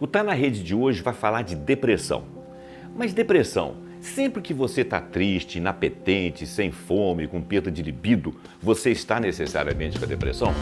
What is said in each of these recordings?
O Tá na Rede de hoje vai falar de depressão. Mas depressão, sempre que você está triste, inapetente, sem fome, com perda de libido, você está necessariamente com a depressão?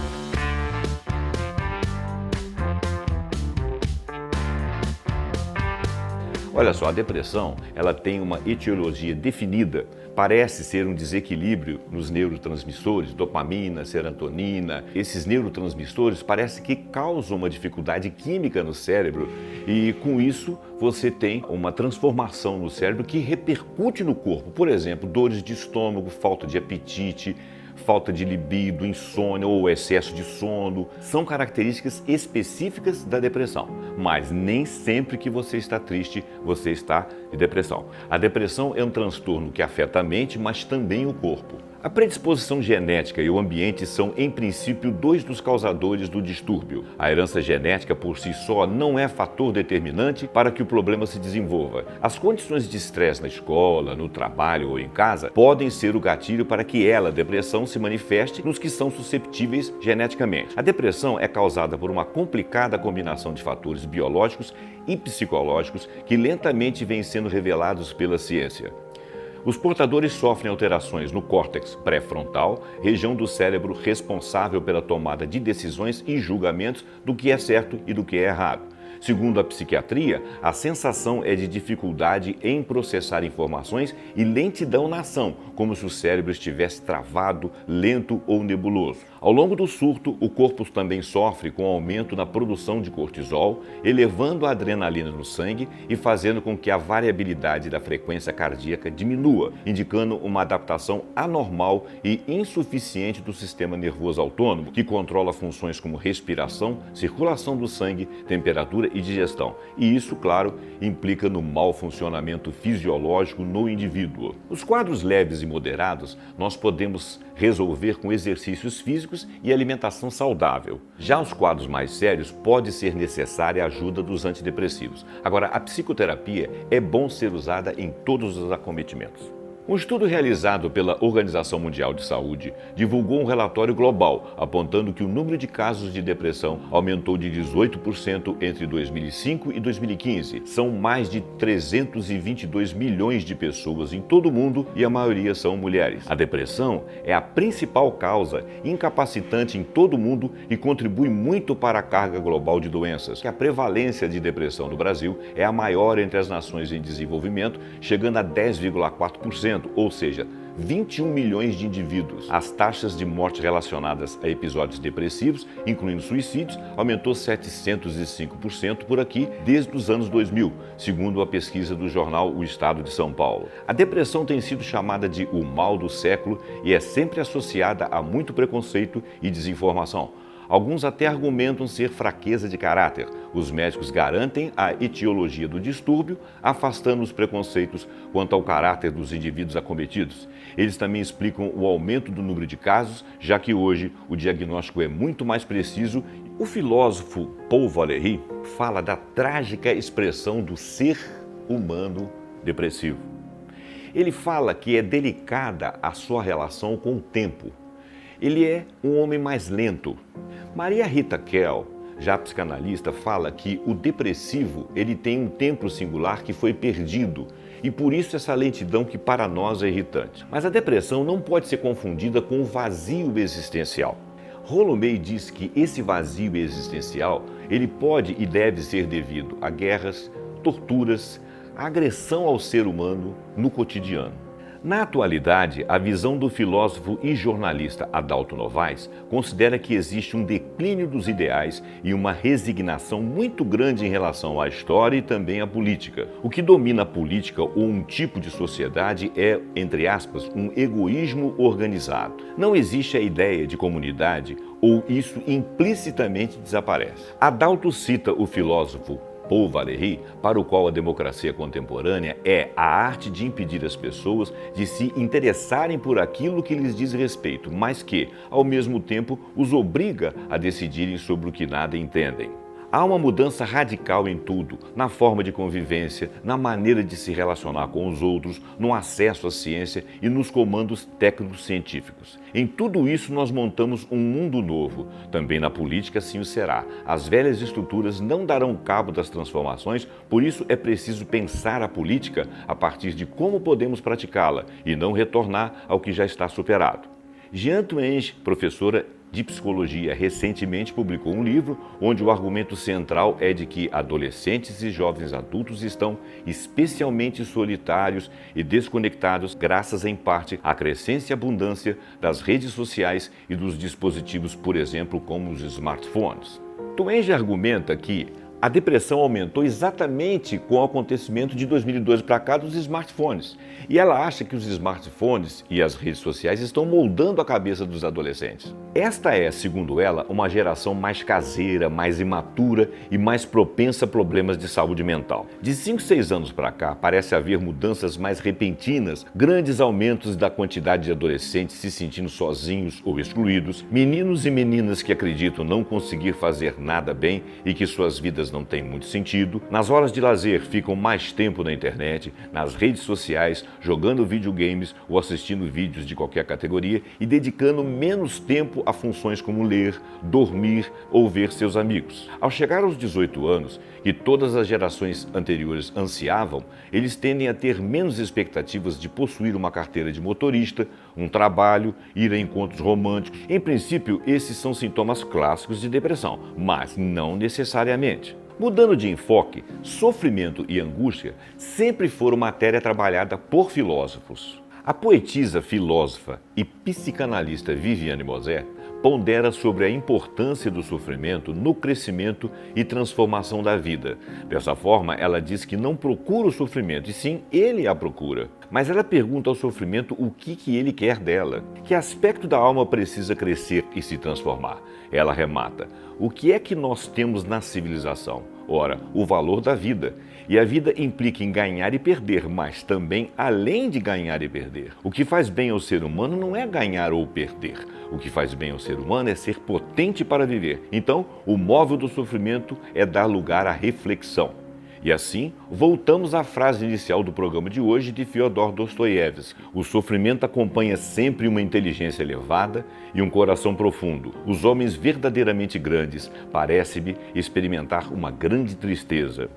Olha só, a depressão, ela tem uma etiologia definida. Parece ser um desequilíbrio nos neurotransmissores, dopamina, serotonina. Esses neurotransmissores parece que causam uma dificuldade química no cérebro e com isso você tem uma transformação no cérebro que repercute no corpo. Por exemplo, dores de estômago, falta de apetite, falta de libido, insônia ou excesso de sono, são características específicas da depressão. Mas nem sempre que você está triste, você está de depressão. A depressão é um transtorno que afeta a mente, mas também o corpo. A predisposição genética e o ambiente são, em princípio, dois dos causadores do distúrbio. A herança genética por si só não é fator determinante para que o problema se desenvolva. As condições de estresse na escola, no trabalho ou em casa podem ser o gatilho para que a depressão, se manifeste nos que são susceptíveis geneticamente. A depressão é causada por uma complicada combinação de fatores biológicos e psicológicos que lentamente vêm sendo revelados pela ciência. Os portadores sofrem alterações no córtex pré-frontal, região do cérebro responsável pela tomada de decisões e julgamentos do que é certo e do que é errado. Segundo a psiquiatria, a sensação é de dificuldade em processar informações e lentidão na ação, como se o cérebro estivesse travado, lento ou nebuloso. Ao longo do surto, o corpo também sofre com aumento na produção de cortisol, elevando a adrenalina no sangue e fazendo com que a variabilidade da frequência cardíaca diminua, indicando uma adaptação anormal e insuficiente do sistema nervoso autônomo, que controla funções como respiração, circulação do sangue, temperatura e digestão. E isso, claro, implica no mau funcionamento fisiológico no indivíduo. Os quadros leves e moderados nós podemos resolver com exercícios físicos e alimentação saudável. Já os quadros mais sérios pode ser necessária a ajuda dos antidepressivos. Agora, a psicoterapia é bom ser usada em todos os acometimentos. Um estudo realizado pela Organização Mundial de Saúde divulgou um relatório global apontando que o número de casos de depressão aumentou de 18% entre 2005 e 2015. São mais de 322 milhões de pessoas em todo o mundo e a maioria são mulheres. A depressão é a principal causa incapacitante em todo o mundo e contribui muito para a carga global de doenças. A prevalência de depressão no Brasil é a maior entre as nações em desenvolvimento, chegando a 10,4%. Ou seja, 21 milhões de indivíduos. As taxas de morte relacionadas a episódios depressivos, incluindo suicídios, aumentou 705% por aqui desde os anos 2000, segundo a pesquisa do jornal O Estado de São Paulo. A depressão tem sido chamada de o mal do século e é sempre associada a muito preconceito e desinformação. Alguns até argumentam ser fraqueza de caráter. Os médicos garantem a etiologia do distúrbio, afastando os preconceitos quanto ao caráter dos indivíduos acometidos. Eles também explicam o aumento do número de casos, já que hoje o diagnóstico é muito mais preciso. O filósofo Paul Valéry fala da trágica expressão do ser humano depressivo. Ele fala que é delicada a sua relação com o tempo. Ele é um homem mais lento. Maria Rita Kell, já psicanalista, fala que o depressivo ele tem um tempo singular que foi perdido e por isso essa lentidão que para nós é irritante. Mas a depressão não pode ser confundida com o vazio existencial. Rollo May diz que esse vazio existencial ele pode e deve ser devido a guerras, torturas, a agressão ao ser humano no cotidiano. Na atualidade, a visão do filósofo e jornalista Adalto Novaes considera que existe um declínio dos ideais e uma resignação muito grande em relação à história e também à política. O que domina a política ou um tipo de sociedade é, entre aspas, um egoísmo organizado. Não existe a ideia de comunidade ou isso implicitamente desaparece. Adalto cita o filósofo Paul Valéry, para o qual a democracia contemporânea é a arte de impedir as pessoas de se interessarem por aquilo que lhes diz respeito, mas que, ao mesmo tempo, os obriga a decidirem sobre o que nada entendem. Há uma mudança radical em tudo, na forma de convivência, na maneira de se relacionar com os outros, no acesso à ciência e nos comandos técnicos científicos. Em tudo isso nós montamos um mundo novo. Também na política assim o será. As velhas estruturas não darão cabo das transformações, por isso é preciso pensar a política a partir de como podemos praticá-la e não retornar ao que já está superado. Jean Twenge, professora de psicologia, recentemente publicou um livro onde o argumento central é de que adolescentes e jovens adultos estão especialmente solitários e desconectados graças em parte à crescente abundância das redes sociais e dos dispositivos, por exemplo, como os smartphones. Twenge argumenta que a depressão aumentou exatamente com o acontecimento de 2012 para cá dos smartphones. E ela acha que os smartphones e as redes sociais estão moldando a cabeça dos adolescentes. Esta é, segundo ela, uma geração mais caseira, mais imatura e mais propensa a problemas de saúde mental. De 5, 6 anos para cá, parece haver mudanças mais repentinas, grandes aumentos da quantidade de adolescentes se sentindo sozinhos ou excluídos, meninos e meninas que acreditam não conseguir fazer nada bem e que suas vidas não têm muito sentido. Nas horas de lazer ficam mais tempo na internet, nas redes sociais, jogando videogames ou assistindo vídeos de qualquer categoria e dedicando menos tempo a funções como ler, dormir ou ver seus amigos. Ao chegar aos 18 anos, que todas as gerações anteriores ansiavam, eles tendem a ter menos expectativas de possuir uma carteira de motorista, um trabalho, ir a encontros românticos. Em princípio, esses são sintomas clássicos de depressão, mas não necessariamente. Mudando de enfoque, sofrimento e angústia sempre foram matéria trabalhada por filósofos. A poetisa, filósofa e psicanalista Viviane Mosé pondera sobre a importância do sofrimento no crescimento e transformação da vida. Dessa forma, ela diz que não procura o sofrimento, e sim ele a procura. Mas ela pergunta ao sofrimento o que ele quer dela. Que aspecto da alma precisa crescer e se transformar? Ela remata: o que é que nós temos na civilização? Ora, o valor da vida. E a vida implica em ganhar e perder, mas também além de ganhar e perder. O que faz bem ao ser humano não é ganhar ou perder. O que faz bem ao ser humano é ser potente para viver. Então, o móvel do sofrimento é dar lugar à reflexão. E assim, voltamos à frase inicial do programa de hoje de Fyodor Dostoiévski: o sofrimento acompanha sempre uma inteligência elevada e um coração profundo. Os homens verdadeiramente grandes parecem-me experimentar uma grande tristeza.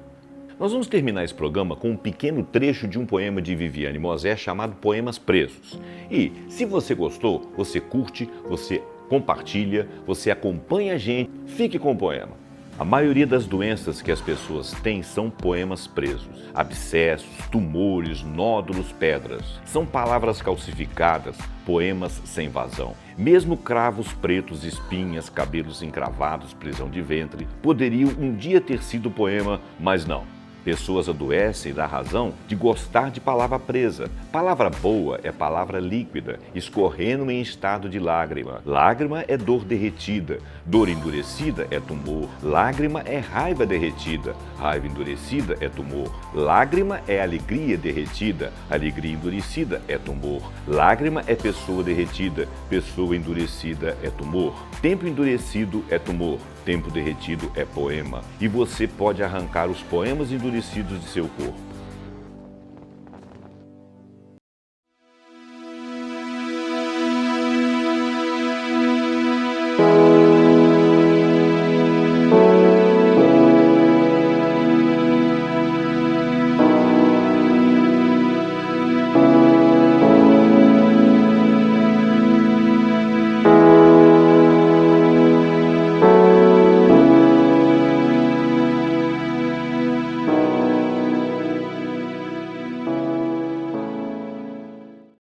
Nós vamos terminar esse programa com um pequeno trecho de um poema de Viviane Mosé chamado Poemas Presos. E, se você gostou, você curte, você compartilha, você acompanha a gente, fique com o poema. A maioria das doenças que as pessoas têm são poemas presos. Abscessos, tumores, nódulos, pedras. São palavras calcificadas, poemas sem vazão. Mesmo cravos pretos, espinhas, cabelos encravados, prisão de ventre, poderiam um dia ter sido poema, mas não. Pessoas adoecem da razão de gostar de palavra presa. Palavra boa é palavra líquida, escorrendo em estado de lágrima. Lágrima é dor derretida. Dor endurecida é tumor. Lágrima é raiva derretida. Raiva endurecida é tumor. Lágrima é alegria derretida. Alegria endurecida é tumor. Lágrima é pessoa derretida. Pessoa endurecida é tumor. Tempo endurecido é tumor. Tempo derretido é poema. E você pode arrancar os poemas endurecidos de seu corpo.